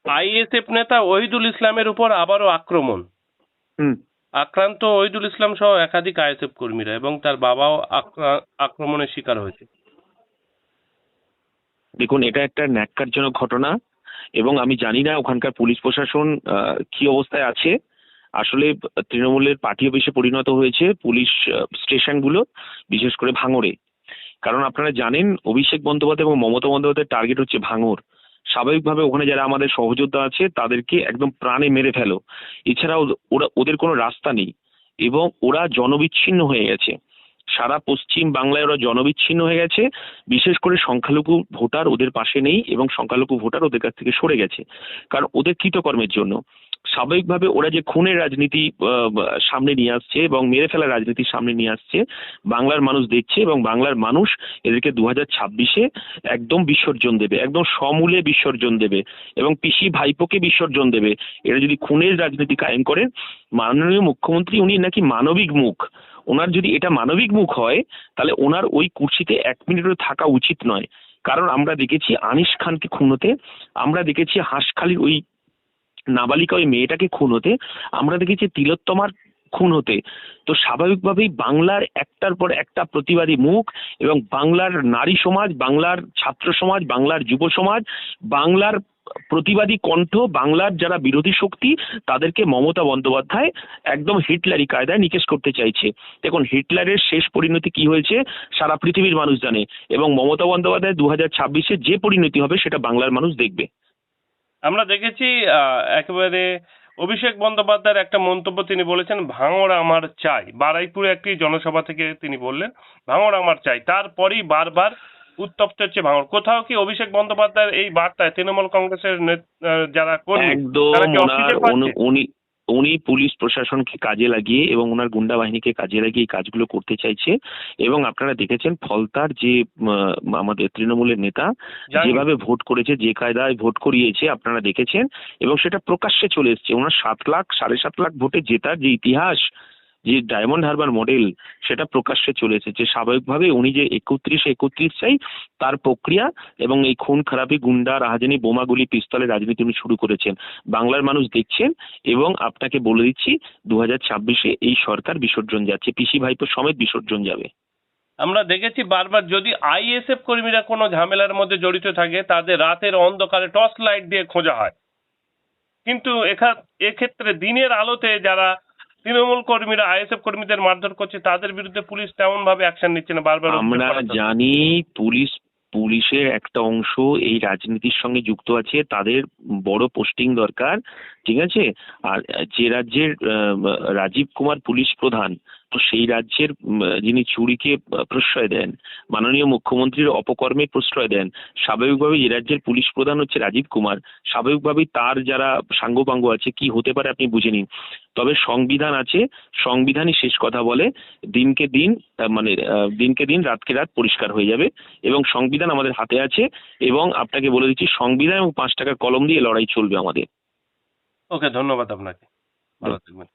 ISF নেতা ওহিদুল ইসলামের উপর আবারও আক্রমণ। আক্রান্ত ওহিদুল ইসলাম সহ একাধিক আইএসএফ কর্মীরা এবং তার বাবাও আক্রমণের শিকার হয়েছে। দেখুন, এটা একটা ন্যাক্কারজনক ঘটনা এবং আমি জানি না ওখানকার পুলিশ প্রশাসন কি অবস্থায় আছে। আসলে তৃণমূলের পার্টি অফিসে পরিণত হয়েছে পুলিশ স্টেশনগুলো, বিশেষ করে ভাঙড়ে। কারণ আপনারা জানেন অভিষেক বন্দ্যোপাধ্যায় এবং মমতা বন্দ্যোপাধ্যায়ের টার্গেট হচ্ছে ভাঙড়। স্বাভাবিকভাবে ওখানে যারা আমাদের সহযোদ্ধা আছে তাদেরকে একদম প্রাণে মেরে ফেলো, এছাড়াও ওদের কোনো রাস্তা নেই এবং ওরা জনবিচ্ছিন্ন হয়ে গেছে। সারা পশ্চিম বাংলায় ওরা জনবিচ্ছিন্ন হয়ে গেছে। বিশেষ করে সংখ্যালঘু ভোটার ওদের পাশে নেই এবং সংখ্যালঘু ভোটার ওদের কাছ থেকে সরে গেছে, কারণ ওদের কৃতকর্মের জন্য। স্বাভাবিকভাবে ওরা যে খুনের রাজনীতি সামনে নিয়ে আসছে এবং মেরে ফেলার রাজনীতি সামনে নিয়ে আসছে, বাংলার মানুষ দেখছে এবং বাংলার মানুষ এদেরকে 2026-এ একদম বিসর্জন দেবে, একদম সমূলে বিসর্জন দেবে এবং পিসি ভাইপোকে বিসর্জন দেবে। এরা যদি খুনের রাজনীতি কায়েম করে, মাননীয় মুখ্যমন্ত্রী উনি নাকি মানবিক মুখ, ওনার যদি এটা মানবিক মুখ হয় তাহলে ওনার ওই কুর্সিতে 1 মিনিটও থাকা উচিত নয়। কারণ আমরা দেখেছি আনিস খানকে খুন হতে, আমরা দেখেছি হাঁসখালির ওই নাবালিকা ওই মেয়েটাকে খুন হতে, আমরা দেখেছি তিলোত্তমার খুন হতে। তো স্বাভাবিকভাবেই বাংলার একটার পর একটা প্রতিবাদী মুখ এবং বাংলার নারী সমাজ, বাংলার ছাত্র সমাজ, বাংলার যুব সমাজ, বাংলার প্রতিবাদী কণ্ঠ, বাংলার যারা বিরোধী শক্তি, তাদেরকে মমতা বন্দ্যোপাধ্যায় একদম হিটলারি কায়দায় নিকেশ করতে চাইছে। দেখুন, হিটলারের শেষ পরিণতি কি হয়েছে সারা পৃথিবীর মানুষ জানে এবং মমতা বন্দ্যোপাধ্যায় 2026-এ যে পরিণতি হবে সেটা বাংলার মানুষ দেখবে। আমরা দেখেছি একেবারে অভিষেক বন্দ্যোপাধ্যায়ের একটা মন্তব্য, তিনি বলেছেন ভাঙড় আমার চাই। বারুইপুরে একটি জনসভা থেকে তিনি বললেন ভাঙড় আমার চাই। তারপরই বারবার উত্তপ্ত হচ্ছে ভাঙড়। কোথাও কি অভিষেক বন্দ্যোপাধ্যায়ের এই বার্তায় তৃণমূল কংগ্রেসের যারা কর্মী তারা কি অস্বীকার করছে? উনি পুলিশ প্রশাসনকে কাজে লাগিয়ে এবং ওনার গুন্ডা বাহিনীকে কাজে লাগিয়ে এই কাজগুলো করতে চাইছে। এবং আপনারা দেখেছেন ফলতার যে আমাদের তৃণমূলের নেতা যেভাবে ভোট করেছে, যে কায়দায় ভোট করিয়েছে আপনারা দেখেছেন এবং সেটা প্রকাশ্যে চলে এসছে। ওনার 7 লাখ 7.5 লাখ ভোটে জেতার যে ইতিহাস, যে ডায়মন্ড হারবার মডেল, সেটা প্রকাশ্যে চলে এসেছে। স্বাভাবিকভাবে উনি যে 31 চাই তার প্রক্রিয়া এবং এই খুন খারাপি, গুন্ডা রাহাজানি, বোমাগুলি, পিস্তলের রাজনীতি উনি শুরু করেছেন। বাংলার মানুষ দেখছেন এবং আপনাকে বলে দিচ্ছি 2026-এ এই সরকার বিসর্জন যাচ্ছে, পিসি ভাইপো সমেত বিসর্জন যাবে। আমরা দেখেছি বারবার যদি আইএসএফ কর্মীরা কোনো ঝামেলার মধ্যে জড়িত থাকে তাদের রাতের অন্ধকারে টর্চ লাইট দিয়ে খোঁজা হয়, কিন্তু এক্ষেত্রে দিনের আলোতে যারা তৃণমূল কর্মীরা আইএসএফ কর্মীদের মারধর করছে তাদের বিরুদ্ধে পুলিশ তেমন ভাবে অ্যাকশন নিচ্ছে না। বারবার আমরা জানি পুলিশের একটা অংশ এই রাজনীতির সঙ্গে যুক্ত আছে, তাদের বড় পোস্টিং দরকার, ঠিক আছে। আর যে রাজ্যের রাজীব কুমার পুলিশ প্রধান, তো সেই রাজ্যের যিনি চুরিকে প্রশ্রয় দেন, মাননীয় মুখ্যমন্ত্রীর অপকর্মে প্রশ্রয় দেন, স্বাভাবিকভাবেই যে রাজ্যের পুলিশ প্রধান হচ্ছে রাজীব কুমার, স্বাভাবিকভাবেই তার যারা সাঙ্গপাঙ্গ আছে কি হতে পারে আপনি বুঝে নিন। তবে সংবিধান আছে, সংবিধানই শেষ কথা বলে। দিনকে দিন রাতকে রাত পরিষ্কার হয়ে যাবে এবং সংবিধান আমাদের হাতে আছে এবং আপনাকে বলে দিচ্ছি সংবিধান এবং 5 টাকার কলম দিয়ে লড়াই চলবে আমাদের। ওকে, ধন্যবাদ আপনাকে, ভালো থাকবেন।